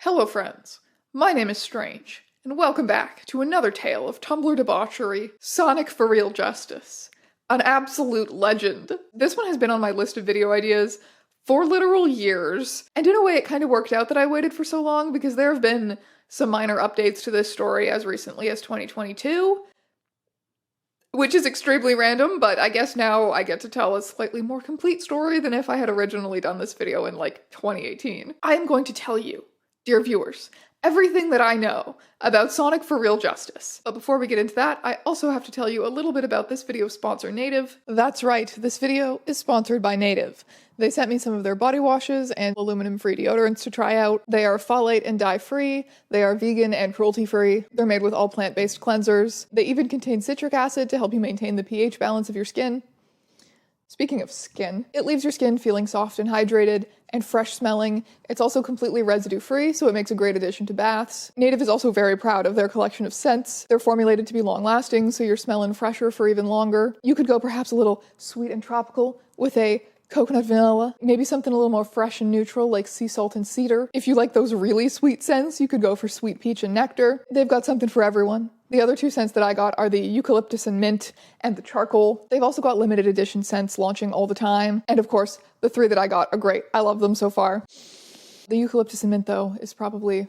Hello friends, my name is Strange, and welcome back to another tale of Tumblr debauchery, Sonic for Real Justice. An absolute legend. This one has been on my list of video ideas for literal years, and in a way it kind of worked out that I waited for so long because there have been some minor updates to this story as recently as 2022, which is extremely random, but I guess now I get to tell a slightly more complete story than if I had originally done this video in like 2018. I am going to tell you, dear viewers, everything that I know about Sonic for Real Justice. But before we get into that, I also have to tell you a little bit about this video's sponsor, Native. That's right, this video is sponsored by Native. They sent me some of their body washes and aluminum-free deodorants to try out. They are phthalate and dye-free, they are vegan and cruelty-free, they're made with all plant-based cleansers, they even contain citric acid to help you maintain the pH balance of your skin. Speaking of skin, it leaves your skin feeling soft and hydrated and fresh smelling. It's also completely residue free, so it makes a great addition to baths. Native is also very proud of their collection of scents. They're formulated to be long lasting, so you're smelling fresher for even longer. You could go perhaps a little sweet and tropical with a coconut vanilla, maybe something a little more fresh and neutral like sea salt and cedar. If you like those really sweet scents, you could go for sweet peach and nectar. They've got something for everyone. The other two scents that I got are the eucalyptus and mint and the charcoal. They've also got limited edition scents launching all the time. And of course, the three that I got are great. I love them so far. The eucalyptus and mint though is probably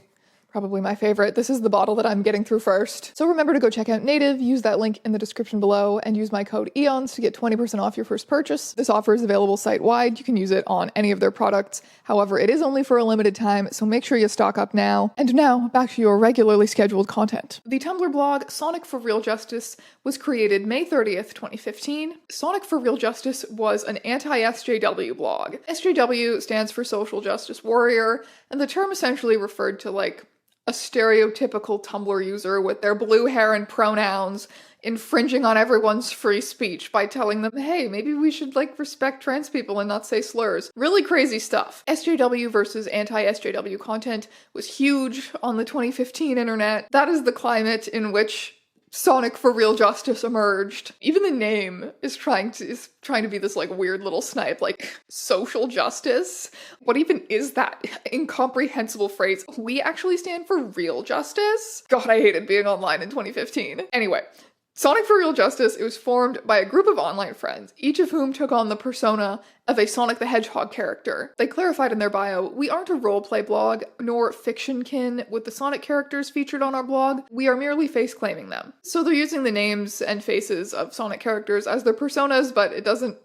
my favorite. This is the bottle that I'm getting through first. So remember to go check out Native, use that link in the description below, and use my code ÆONS to get 20% off your first purchase. This offer is available site-wide. You can use it on any of their products. However, it is only for a limited time, so make sure you stock up now. And now, back to your regularly scheduled content. The Tumblr blog Sonic for Real Justice was created May 30th, 2015. Sonic for Real Justice was an anti-SJW blog. SJW stands for Social Justice Warrior, and the term essentially referred to like a stereotypical Tumblr user with their blue hair and pronouns infringing on everyone's free speech by telling them, hey, maybe we should like respect trans people and not say slurs. Really crazy stuff. SJW versus anti-SJW content was huge on the 2015 internet. That is the climate in which Sonic for Real Justice emerged. Even the name is trying to be this like weird little snipe, like social justice. What even is that incomprehensible phrase? We actually stand for real justice? God, I hated being online in 2015. Anyway, Sonic for Real Justice, it was formed by a group of online friends, each of whom took on the persona of a Sonic the Hedgehog character. They clarified in their bio, we aren't a roleplay blog, nor fiction-kin with the Sonic characters featured on our blog, we are merely face-claiming them. So they're using the names and faces of Sonic characters as their personas, but it doesn't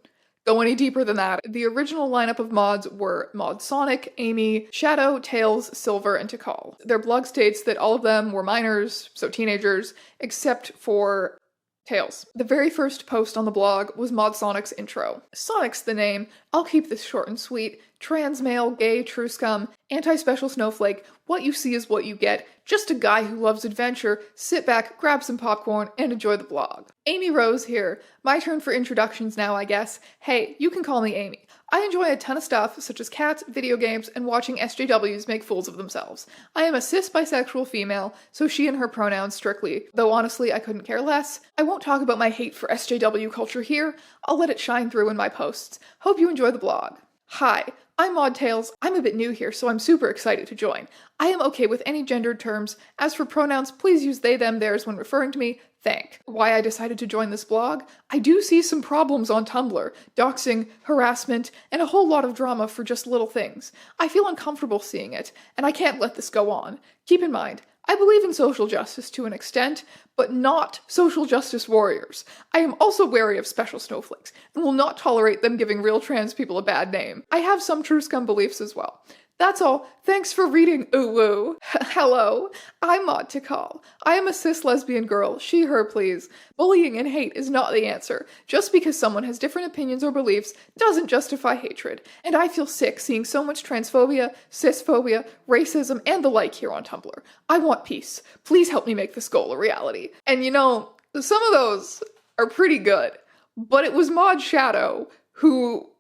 go any deeper than that. The original lineup of mods were Mod Sonic, Amy, Shadow, Tails, Silver, and Tikal. Their blog states that all of them were minors, so teenagers, except for Tails. The very first post on the blog was Mod Sonic's intro. Sonic's the name, I'll keep this short and sweet, trans male, gay, true scum, anti-special snowflake, what you see is what you get, just a guy who loves adventure, sit back, grab some popcorn, and enjoy the blog. Amy Rose here. My turn for introductions now, I guess. Hey, you can call me Amy. I enjoy a ton of stuff, such as cats, video games, and watching SJWs make fools of themselves. I am a cis-bisexual female, so she and her pronouns strictly, though honestly I couldn't care less. I won't talk about my hate for SJW culture here, I'll let it shine through in my posts. Hope you enjoy the blog. Hi, I'm Maud Tails. I'm a bit new here, so I'm super excited to join. I am okay with any gendered terms. As for pronouns, please use they, them, theirs when referring to me. Thank. Why I decided to join this blog? I do see some problems on Tumblr. Doxing, harassment, and a whole lot of drama for just little things. I feel uncomfortable seeing it, and I can't let this go on. Keep in mind, I believe in social justice to an extent, but not social justice warriors. I am also wary of special snowflakes, and will not tolerate them giving real trans people a bad name. I have some true scum beliefs as well. That's all. Thanks for reading, ooh woo. Hello, I'm Maud Tikal. I am a cis lesbian girl, she, her, please. Bullying and hate is not the answer. Just because someone has different opinions or beliefs doesn't justify hatred. And I feel sick seeing so much transphobia, cisphobia, racism, and the like here on Tumblr. I want peace. Please help me make this goal a reality. And you know, some of those are pretty good. But it was Mod Shadow who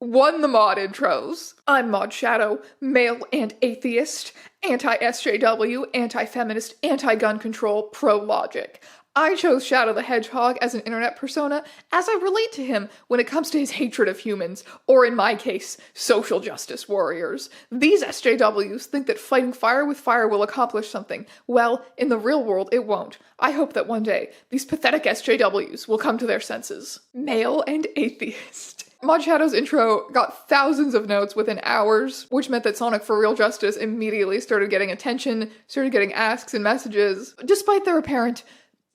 won the mod intros. I'm Mod Shadow, male and atheist, anti-SJW, anti-feminist, anti-gun control, pro-logic. I chose Shadow the Hedgehog as an internet persona as I relate to him when it comes to his hatred of humans, or in my case, social justice warriors. These SJWs think that fighting fire with fire will accomplish something. Well, in the real world, it won't. I hope that one day, these pathetic SJWs will come to their senses. Male and atheist. Mod Shadow's intro got thousands of notes within hours, which meant that Sonic for Real Justice immediately started getting attention, started getting asks and messages. Despite their apparent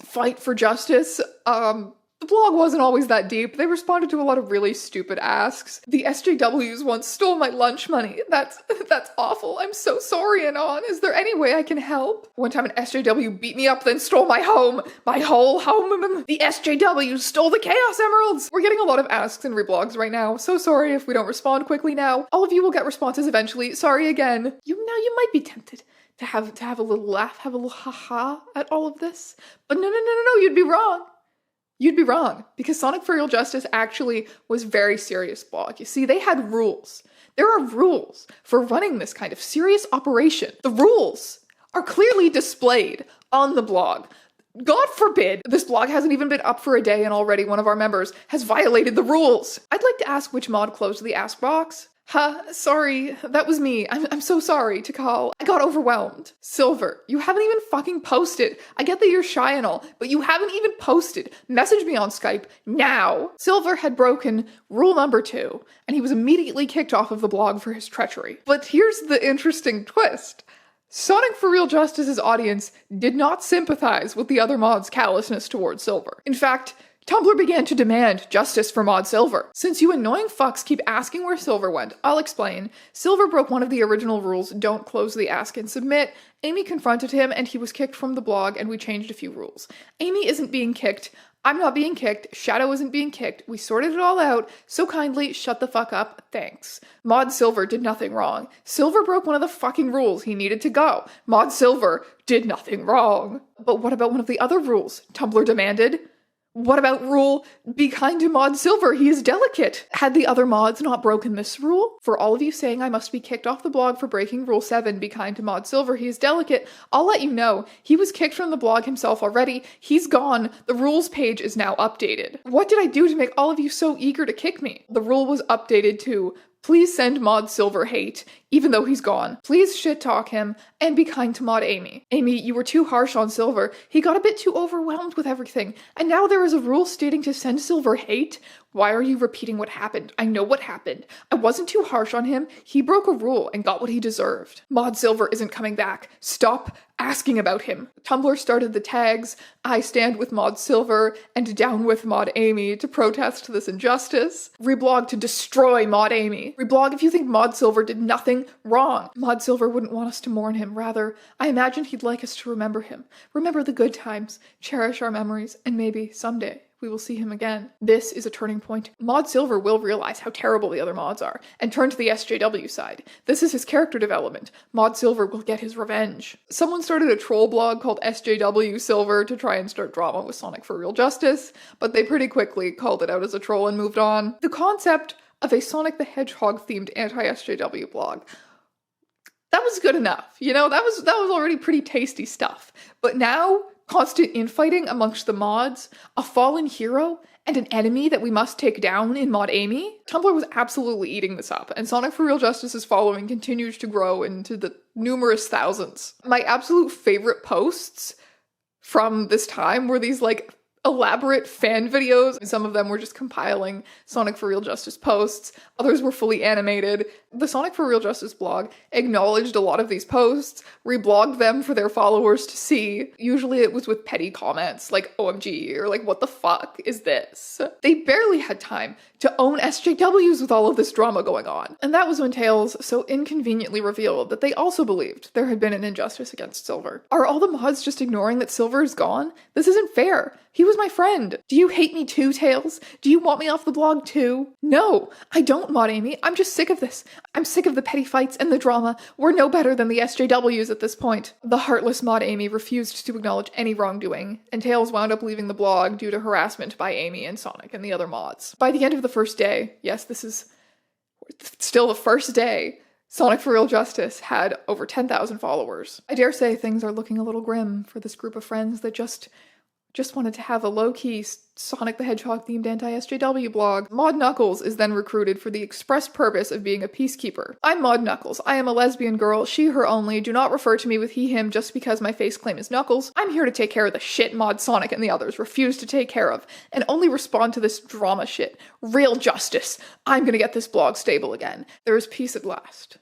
fight for justice, the blog wasn't always that deep. They responded to a lot of really stupid asks. The SJWs once stole my lunch money. That's awful. I'm so sorry, Anon. Is there any way I can help? One time an SJW beat me up, then stole my home. My whole home. The SJWs stole the Chaos Emeralds. We're getting a lot of asks and reblogs right now. So sorry if we don't respond quickly now. All of you will get responses eventually. Sorry again. You might be tempted to have a little laugh, have a little haha at all of this. But no, you'd be wrong. You'd be wrong, because Sonic for Real Justice actually was very serious blog. You see, they had rules. There are rules for running this kind of serious operation. The rules are clearly displayed on the blog. God forbid this blog hasn't even been up for a day and already one of our members has violated the rules. I'd like to ask which mod closed the ask box. Sorry, that was me. I'm so sorry to call. I got overwhelmed. Silver, you haven't even fucking posted. I get that you're shy and all, but you haven't even posted. Message me on Skype now. Silver had broken rule number 2, and he was immediately kicked off of the blog for his treachery. But here's the interesting twist. Sonic for Real Justice's audience did not sympathize with the other mods' callousness towards Silver. In fact, Tumblr began to demand justice for Mod Silver. Since you annoying fucks keep asking where Silver went, I'll explain. Silver broke one of the original rules, don't close the ask and submit. Amy confronted him and he was kicked from the blog and we changed a few rules. Amy isn't being kicked. I'm not being kicked. Shadow isn't being kicked. We sorted it all out. So kindly shut the fuck up. Thanks. Mod Silver did nothing wrong. Silver broke one of the fucking rules. He needed to go. Mod Silver did nothing wrong. But what about one of the other rules? Tumblr demanded. What about rule, be kind to Mod Silver, he is delicate? Had the other mods not broken this rule? For all of you saying I must be kicked off the blog for breaking rule 7, be kind to Mod Silver, he is delicate, I'll let you know, he was kicked from the blog himself already, he's gone, the rules page is now updated. What did I do to make all of you so eager to kick me? The rule was updated to, please send Mod Silver hate, even though he's gone. Please shit talk him, and be kind to Mod Amy. Amy, you were too harsh on Silver. He got a bit too overwhelmed with everything, and now there is a rule stating to send Silver hate? Why are you repeating what happened? I know what happened. I wasn't too harsh on him. He broke a rule and got what he deserved. Mod Silver isn't coming back. Stop asking about him. Tumblr started the tags, I stand with Mod Silver and down with Mod Amy to protest this injustice. Reblog to destroy Mod Amy. Reblog if you think Mod Silver did nothing wrong. Mod Silver wouldn't want us to mourn him. Rather, I imagine he'd like us to remember him. Remember the good times, cherish our memories, and maybe someday we will see him again. This is a turning point. Mod Silver will realize how terrible the other mods are and turn to the SJW side. This is his character development. Mod Silver will get his revenge. Someone started a troll blog called SJW Silver to try and start drama with Sonic for Real Justice, but they pretty quickly called it out as a troll and moved on. The concept of a Sonic the Hedgehog themed anti-SJW blog, that was good enough. You know, that was already pretty tasty stuff. But now, constant infighting amongst the mods, a fallen hero, and an enemy that we must take down in Mod Amy? Tumblr was absolutely eating this up, and Sonic for Real Justice's following continues to grow into the numerous thousands. My absolute favorite posts from this time were these, like, elaborate fan videos. Some of them were just compiling Sonic for Real Justice posts. Others were fully animated. The Sonic for Real Justice blog acknowledged a lot of these posts, reblogged them for their followers to see. Usually it was with petty comments like OMG or like what the fuck is this? They barely had time to own SJWs with all of this drama going on. And that was when Tails so inconveniently revealed that they also believed there had been an injustice against Silver. Are all the mods just ignoring that Silver is gone? This isn't fair. He was my friend. Do you hate me too, Tails? Do you want me off the blog too? No, I don't, Mod Amy. I'm just sick of this. I'm sick of the petty fights and the drama. We're no better than the SJWs at this point. The heartless Mod Amy refused to acknowledge any wrongdoing, and Tails wound up leaving the blog due to harassment by Amy and Sonic and the other mods. By the end of the first day, yes, this is still the first day, Sonic for Real Justice had over 10,000 followers. I dare say things are looking a little grim for this group of friends that just Just wanted to have a low-key Sonic the Hedgehog themed anti-SJW blog. Maud Knuckles is then recruited for the express purpose of being a peacekeeper. I'm Maud Knuckles. I am a lesbian girl, she, her only. Do not refer to me with he, him just because my face claim is Knuckles. I'm here to take care of the shit Maud, Sonic, and the others refuse to take care of, and only respond to this drama shit. Real justice. I'm gonna get this blog stable again. There is peace at last.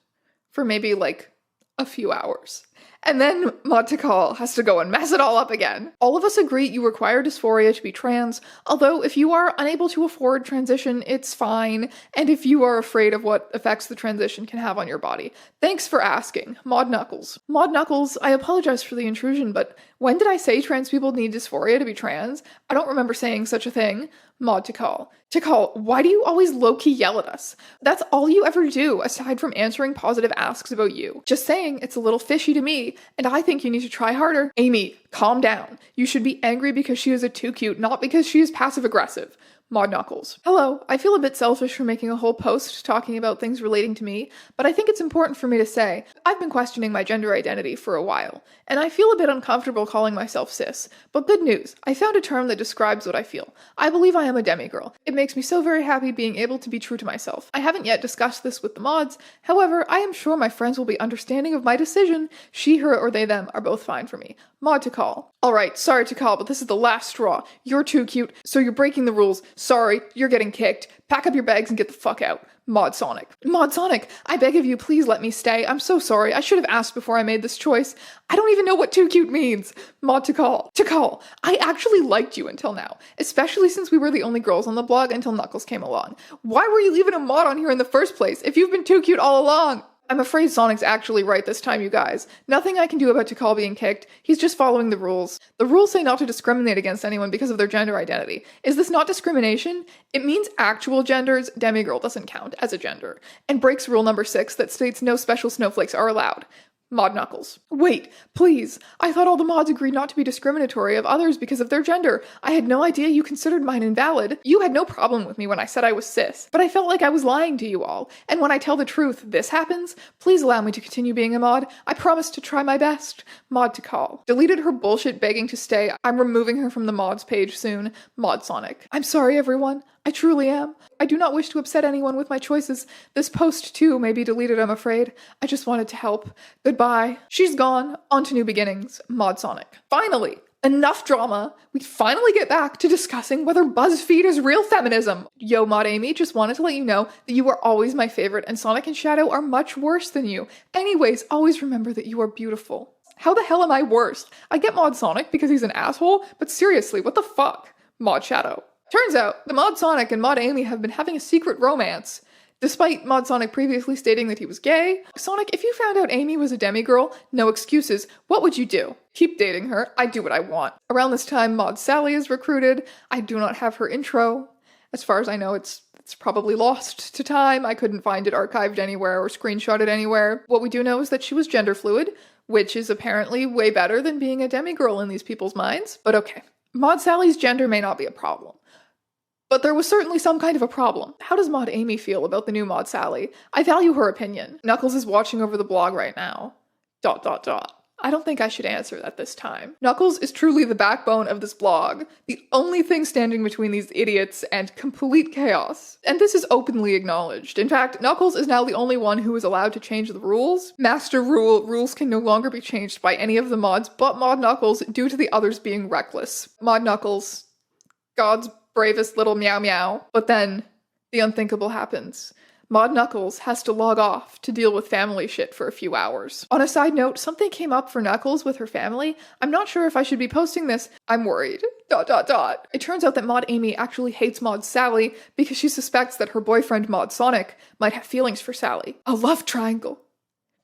For maybe, like, a few hours. And then Maud Tikal has to go and mess it all up again. All of us agree you require dysphoria to be trans, although if you are unable to afford transition, it's fine, and if you are afraid of what effects the transition can have on your body. Thanks for asking, Maud Knuckles. Maud Knuckles, I apologize for the intrusion, but when did I say trans people need dysphoria to be trans? I don't remember saying such a thing. Maud Tikal. Tikal, why do you always low-key yell at us? That's all you ever do, aside from answering positive asks about you. Just saying, it's a little fishy to me, and I think you need to try harder. Amy, calm down. You should be angry because she is a too cute, not because she is passive-aggressive. Maud Knuckles. Hello, I feel a bit selfish for making a whole post talking about things relating to me, but I think it's important for me to say, I've been questioning my gender identity for a while, and I feel a bit uncomfortable calling myself cis, but good news, I found a term that describes what I feel. I believe I am a demigirl. It makes me so very happy being able to be true to myself. I haven't yet discussed this with the mods, however, I am sure my friends will be understanding of my decision. She, her, or they, them are both fine for me. Maud Tikal. Alright, sorry Tikal, but this is the last straw. You're too cute, so you're breaking the rules. Sorry, you're getting kicked. Pack up your bags and get the fuck out. Maud Sonic. Maud Sonic, I beg of you, please let me stay. I'm so sorry. I should have asked before I made this choice. I don't even know what too cute means. Maud Tikal. Tikal, I actually liked you until now, especially since we were the only girls on the blog until Knuckles came along. Why were you leaving a mod on here in the first place if you've been too cute all along? I'm afraid Sonic's actually right this time, you guys. Nothing I can do about Tikal being kicked. He's just following the rules. The rules say not to discriminate against anyone because of their gender identity. Is this not discrimination? It means actual genders. Demigirl doesn't count as a gender. And breaks rule number 6 that states no special snowflakes are allowed. Maud Knuckles. Wait, please. I thought all the mods agreed not to be discriminatory of others because of their gender. I had no idea you considered mine invalid. You had no problem with me when I said I was cis, but I felt like I was lying to you all. And when I tell the truth, this happens? Please allow me to continue being a mod. I promise to try my best. Maud Tikal. Deleted her bullshit begging to stay. I'm removing her from the mods page soon. Maud Sonic. I'm sorry, everyone. I truly am. I do not wish to upset anyone with my choices. This post, too, may be deleted, I'm afraid. I just wanted to help. Goodbye. She's gone. On to new beginnings. Maud Sonic. Finally! Enough drama. We finally get back to discussing whether BuzzFeed is real feminism. Yo, Maud Amy, just wanted to let you know that you are always my favorite and Sonic and Shadow are much worse than you. Anyways, always remember that you are beautiful. How the hell am I worse? I get Maud Sonic because he's an asshole, but seriously, what the fuck? Maud Shadow. Turns out, the Maud Sonic and Maud Amy have been having a secret romance. Despite Maud Sonic previously stating that he was gay, Sonic, if you found out Amy was a demigirl, no excuses, what would you do? Keep dating her. I do what I want. Around this time, Maud Sally is recruited. I do not have her intro. As far as I know, it's probably lost to time. I couldn't find it archived anywhere or screenshotted anywhere. What we do know is that she was gender fluid, which is apparently way better than being a demigirl in these people's minds. But okay, Maud Sally's gender may not be a problem. But there was certainly some kind of a problem. How does Maud Amy feel about the new Maud Sally? I value her opinion. Knuckles is watching over the blog right now. ... I don't think I should answer that this time. Knuckles is truly the backbone of this blog, the only thing standing between these idiots and complete chaos. And this is openly acknowledged. In fact, Knuckles is now the only one who is allowed to change the rules. Master rule, rules can no longer be changed by any of the mods but Maud Knuckles due to the others being reckless. Maud Knuckles, God's bravest little meow meow. But then, the unthinkable happens. Maud Knuckles has to log off to deal with family shit for a few hours. On a side note, something came up for Knuckles with her family. I'm not sure if I should be posting this. I'm worried. ... It turns out that Maud Amy actually hates Maud Sally because she suspects that her boyfriend Maud Sonic might have feelings for Sally. A love triangle.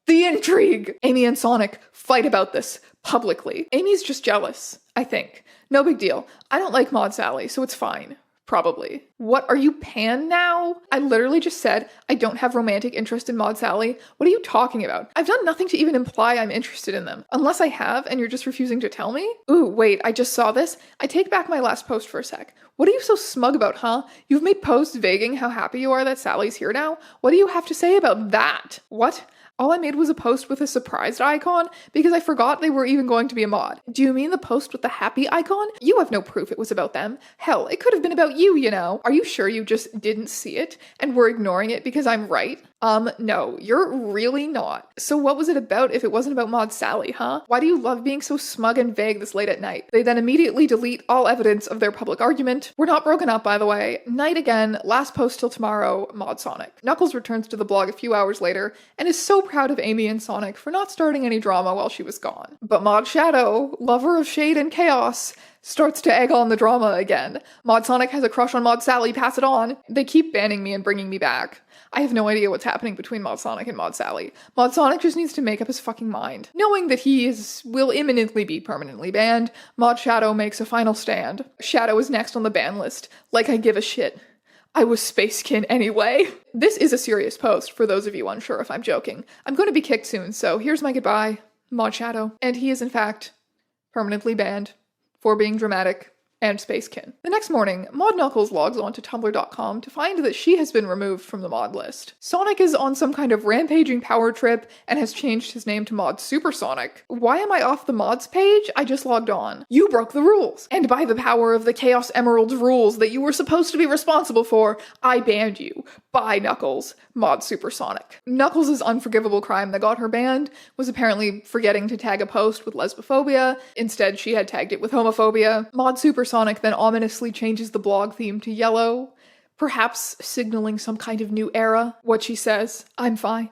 The intrigue! Amy and Sonic fight about this publicly. Amy's just jealous, I think. No big deal. I don't like Maud Sally, so it's fine. Probably. What, are you pan now? I literally just said I don't have romantic interest in Maud Sally. What are you talking about? I've done nothing to even imply I'm interested in them. Unless I have, and you're just refusing to tell me? Ooh, wait, I just saw this. I take back my last post for a sec. What are you so smug about, huh? You've made posts vaguing how happy you are that Sally's here now? What do you have to say about that? What? All I made was a post with a surprised icon because I forgot they were even going to be a mod. Do you mean the post with the happy icon? You have no proof it was about them. Hell, it could have been about you, you know. Are you sure you just didn't see it and were ignoring it because I'm right? No, you're really not. So what was it about if it wasn't about Mod Sally, huh? Why do you love being so smug and vague this late at night? They then immediately delete all evidence of their public argument. We're not broken up, by the way. Night again, last post till tomorrow, Mod Sonic. Knuckles returns to the blog a few hours later and is so proud of Amy and Sonic for not starting any drama while she was gone. But Mod Shadow, lover of shade and chaos, starts to egg on the drama again. Mod Sonic has a crush on Mod Sally, pass it on. They keep banning me and bringing me back. I have no idea what's happening between Mod Sonic and Mod Sally. Mod Sonic just needs to make up his fucking mind. Knowing that will imminently be permanently banned, Mod Shadow makes a final stand. Shadow is next on the ban list. Like I give a shit. I was Spacekin anyway. This is a serious post, for those of you unsure if I'm joking. I'm going to be kicked soon, so here's my goodbye, Mod Shadow. And he is in fact permanently banned for being dramatic and Spacekin. The next morning, Mod Knuckles logs on to tumblr.com to find that she has been removed from the mod list. Sonic is on some kind of rampaging power trip and has changed his name to Mod Supersonic. Why am I off the mods page? I just logged on. You broke the rules. And by the power of the Chaos Emerald's rules that you were supposed to be responsible for, I banned you. Bye, Knuckles. Mod Supersonic. Knuckles' unforgivable crime that got her banned was apparently forgetting to tag a post with lesbophobia. Instead, she had tagged it with homophobia. Mod Supersonic then ominously changes the blog theme to yellow, perhaps signaling some kind of new era. What she says, I'm fine.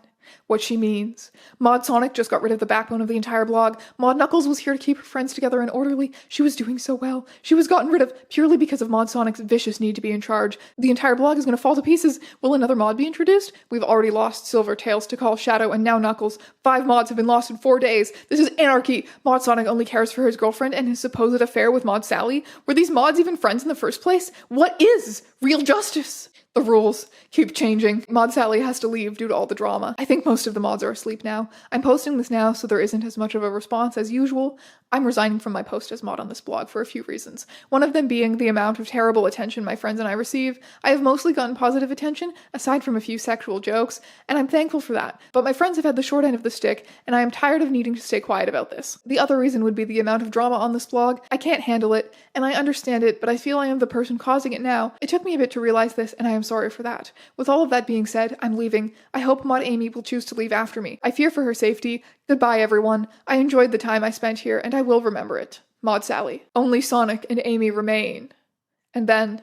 What she means. Mod Sonic just got rid of the backbone of the entire blog. Mod Knuckles was here to keep her friends together and orderly. She was doing so well. She was gotten rid of purely because of Mod Sonic's vicious need to be in charge. The entire blog is going to fall to pieces. Will another mod be introduced? We've already lost Silver, Tails, Tikal, Shadow, and now Knuckles. 5 mods have been lost in 4 days. This is anarchy. Mod Sonic only cares for his girlfriend and his supposed affair with Mod Sally. Were these mods even friends in the first place? What is real justice? The rules keep changing. Mod Sally has to leave due to all the drama. I think most of the mods are asleep now. I'm posting this now so there isn't as much of a response as usual. I'm resigning from my post as mod on this blog for a few reasons. One of them being the amount of terrible attention my friends and I receive. I have mostly gotten positive attention, aside from a few sexual jokes, and I'm thankful for that. But my friends have had the short end of the stick, and I am tired of needing to stay quiet about this. The other reason would be the amount of drama on this blog. I can't handle it, and I understand it, but I feel I am the person causing it now. It took me a bit to realize this, and I am sorry for that. With all of that being said, I'm leaving. I hope Mod Amy will choose to leave after me. I fear for her safety. Goodbye, everyone. I enjoyed the time I spent here, and I will remember it. Mod Sally. Only Sonic and Amy remain. And then,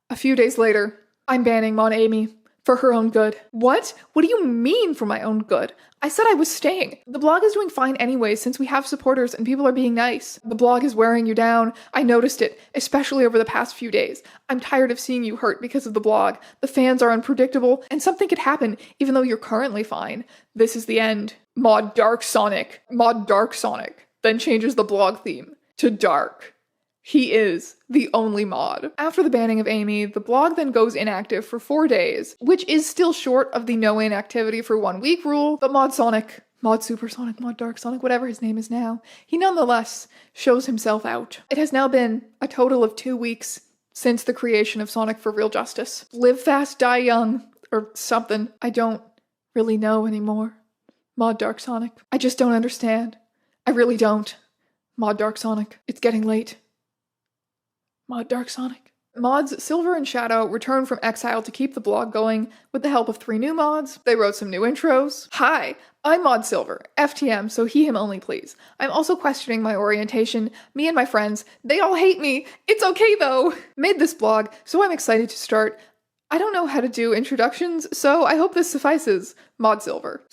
a few days later, I'm banning Mod Amy. For her own good. What? What do you mean for my own good? I said I was staying. The blog is doing fine anyway since we have supporters and people are being nice. The blog is wearing you down. I noticed it, especially over the past few days. I'm tired of seeing you hurt because of the blog. The fans are unpredictable and something could happen even though you're currently fine. This is the end. Mod Dark Sonic. Mod Dark Sonic. Then changes the blog theme to dark. He is the only mod. After the banning of Amy, the blog then goes inactive for 4 days, which is still short of the no inactivity for 1 week rule, but Mod Sonic, Mod Supersonic, Mod Dark Sonic, whatever his name is now, he nonetheless shows himself out. It has now been a total of 2 weeks since the creation of Sonic for Real Justice. Live fast, die young, or something. I don't really know anymore. Mod Dark Sonic. I just don't understand. I really don't. Mod Dark Sonic. It's getting late. Mod Dark Sonic. Mods Silver and Shadow return from exile to keep the blog going with the help of 3 new mods. They wrote some new intros. Hi, I'm Mod Silver. FTM, so he, him only, please. I'm also questioning my orientation. Me and my friends, they all hate me. It's okay though. Made this blog, so I'm excited to start. I don't know how to do introductions, so I hope this suffices. Mod Silver.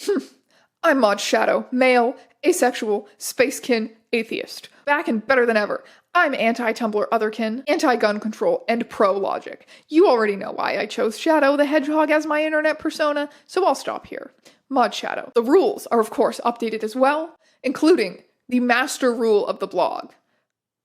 I'm Mod Shadow, male, asexual, spacekin, atheist. Back and better than ever. I'm anti-Tumblr otherkin, anti-gun control, and pro-logic. You already know why I chose Shadow the Hedgehog as my internet persona, so I'll stop here. Mod Shadow. The rules are of course updated as well, including the master rule of the blog.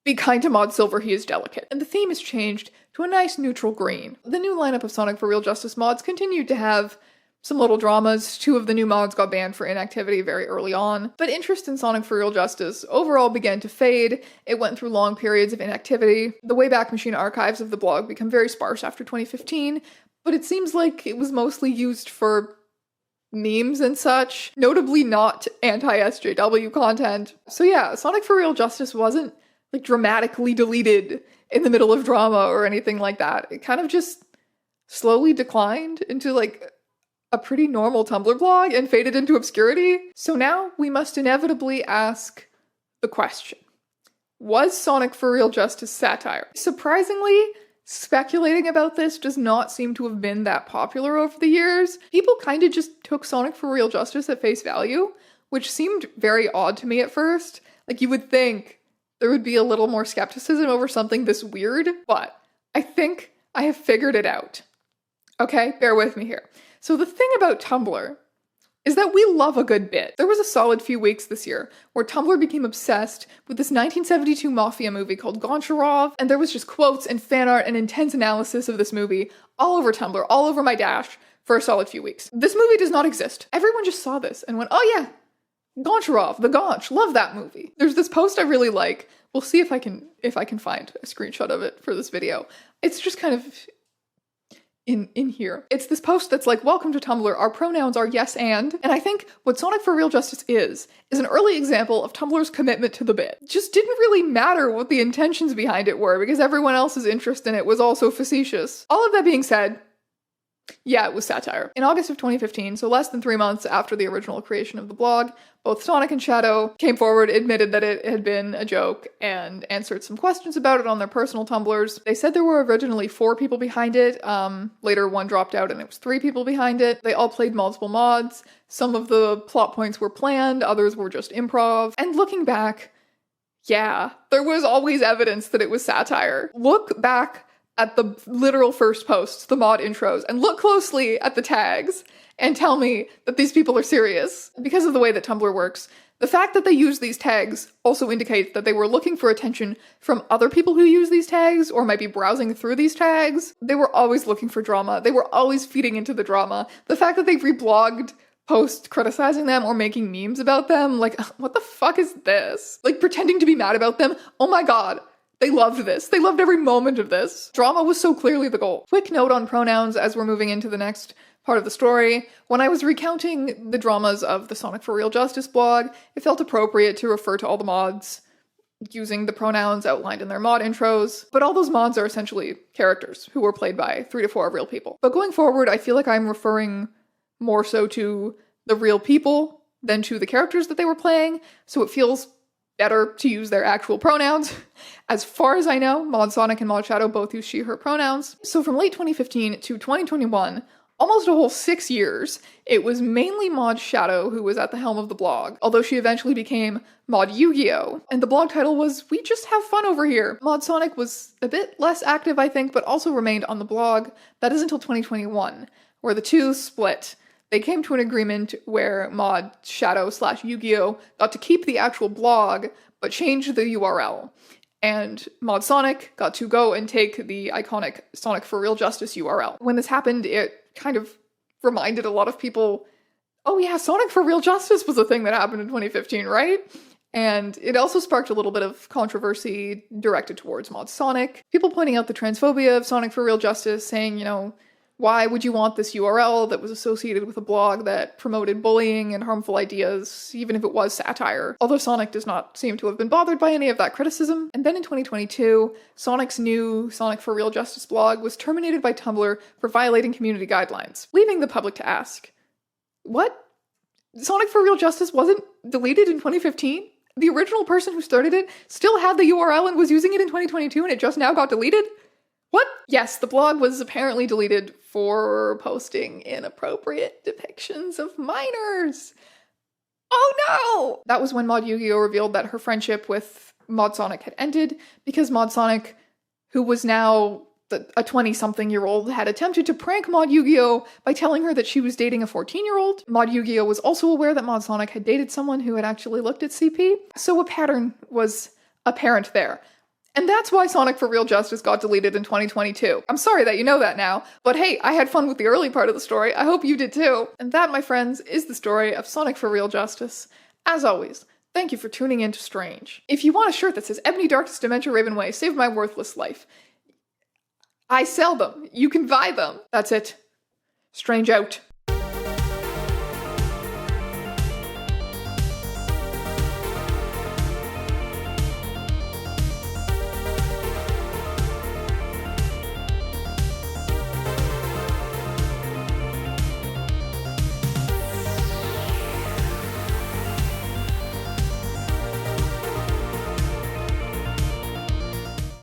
Be kind to Mod Silver, he is delicate. And the theme is changed to a nice neutral green. The new lineup of Sonic for Real Justice mods continued to have some little dramas. 2 of the new mods got banned for inactivity very early on, but interest in Sonic for Real Justice overall began to fade. It went through long periods of inactivity. The Wayback Machine archives of the blog become very sparse after 2015, but it seems like it was mostly used for memes and such, notably not anti-SJW content. So yeah, Sonic for Real Justice wasn't like dramatically deleted in the middle of drama or anything like that. It kind of just slowly declined into like a pretty normal Tumblr blog and faded into obscurity. So now we must inevitably ask the question, was Sonic for Real Justice satire? Surprisingly, speculating about this does not seem to have been that popular over the years. People kind of just took Sonic for Real Justice at face value, which seemed very odd to me at first. Like, you would think there would be a little more skepticism over something this weird, but I think I have figured it out. Okay, bear with me here. So the thing about Tumblr is that we love a good bit. There was a solid few weeks this year where Tumblr became obsessed with this 1972 mafia movie called Goncharov, and there was just quotes and fan art and intense analysis of this movie all over Tumblr, all over my dash, for a solid few weeks. This movie does not exist. Everyone just saw this and went, oh yeah, Goncharov, the Gonch, love that movie. There's this post I really like. We'll see if I can find a screenshot of it for this video. It's just kind of in here. It's this post that's like, welcome to Tumblr, our pronouns are yes and I think what Sonic for Real Justice is an early example of Tumblr's commitment to the bit. It just didn't really matter what the intentions behind it were because everyone else's interest in it was also facetious. All of that being said, yeah, it was satire. In August of 2015, so less than 3 months after the original creation of the blog, both Sonic and Shadow came forward, admitted that it had been a joke, and answered some questions about it on their personal Tumblrs. They said there were originally 4 people behind it. Later, one dropped out and it was 3 people behind it. They all played multiple mods. Some of the plot points were planned, others were just improv. And looking back, yeah, there was always evidence that it was satire. Look back at the literal first posts, the mod intros, and look closely at the tags and tell me that these people are serious. Because of the way that Tumblr works, the fact that they use these tags also indicates that they were looking for attention from other people who use these tags or might be browsing through these tags. They were always looking for drama. They were always feeding into the drama. The fact that they reblogged posts criticizing them or making memes about them, like, what the fuck is this? Like, pretending to be mad about them? Oh my god. They loved this. They loved every moment of this. Drama was so clearly the goal. Quick note on pronouns as we're moving into the next part of the story. When I was recounting the dramas of the Sonic for Real Justice blog, it felt appropriate to refer to all the mods using the pronouns outlined in their mod intros, but all those mods are essentially characters who were played by 3 to 4 real people. But going forward, I feel like I'm referring more so to the real people than to the characters that they were playing, so it feels better to use their actual pronouns. As far as I know, Mod Sonic and Mod Shadow both use she, her pronouns. So from late 2015 to 2021, almost a whole 6 years, it was mainly Mod Shadow who was at the helm of the blog, although she eventually became Mod Yu-Gi-Oh! And the blog title was We Just Have Fun Over Here. Mod Sonic was a bit less active, I think, but also remained on the blog. That is until 2021, where the two split. They came to an agreement where Mod Shadow / Yu-Gi-Oh! Got to keep the actual blog, but change the URL. And Mod Sonic got to go and take the iconic Sonic for Real Justice URL. When this happened, it kind of reminded a lot of people, oh yeah, Sonic for Real Justice was a thing that happened in 2015, right? And it also sparked a little bit of controversy directed towards Mod Sonic. People pointing out the transphobia of Sonic for Real Justice, saying, you know, why would you want this URL that was associated with a blog that promoted bullying and harmful ideas, even if it was satire? Although Sonic does not seem to have been bothered by any of that criticism. And then in 2022, Sonic's new Sonic for Real Justice blog was terminated by Tumblr for violating community guidelines, leaving the public to ask, what? Sonic for Real Justice wasn't deleted in 2015? The original person who started it still had the URL and was using it in 2022 and it just now got deleted? What? Yes, the blog was apparently deleted for posting inappropriate depictions of minors. Oh no! That was when Mod Yu-Gi-Oh! Revealed that her friendship with Mod Sonic had ended because Mod Sonic, who was now a 20-something-year-old, had attempted to prank Mod Yu-Gi-Oh! By telling her that she was dating a 14-year-old. Mod Yu-Gi-Oh! Was also aware that Mod Sonic had dated someone who had actually looked at CP, so a pattern was apparent there. And that's why Sonic for Real Justice got deleted in 2022. I'm sorry that you know that now, but hey, I had fun with the early part of the story. I hope you did too. And that, my friends, is the story of Sonic for Real Justice. As always, thank you for tuning in to Strange. If you want a shirt that says Ebony Darkest Dementia Raven Way, save my worthless life, I sell them. You can buy them. That's it. Strange out.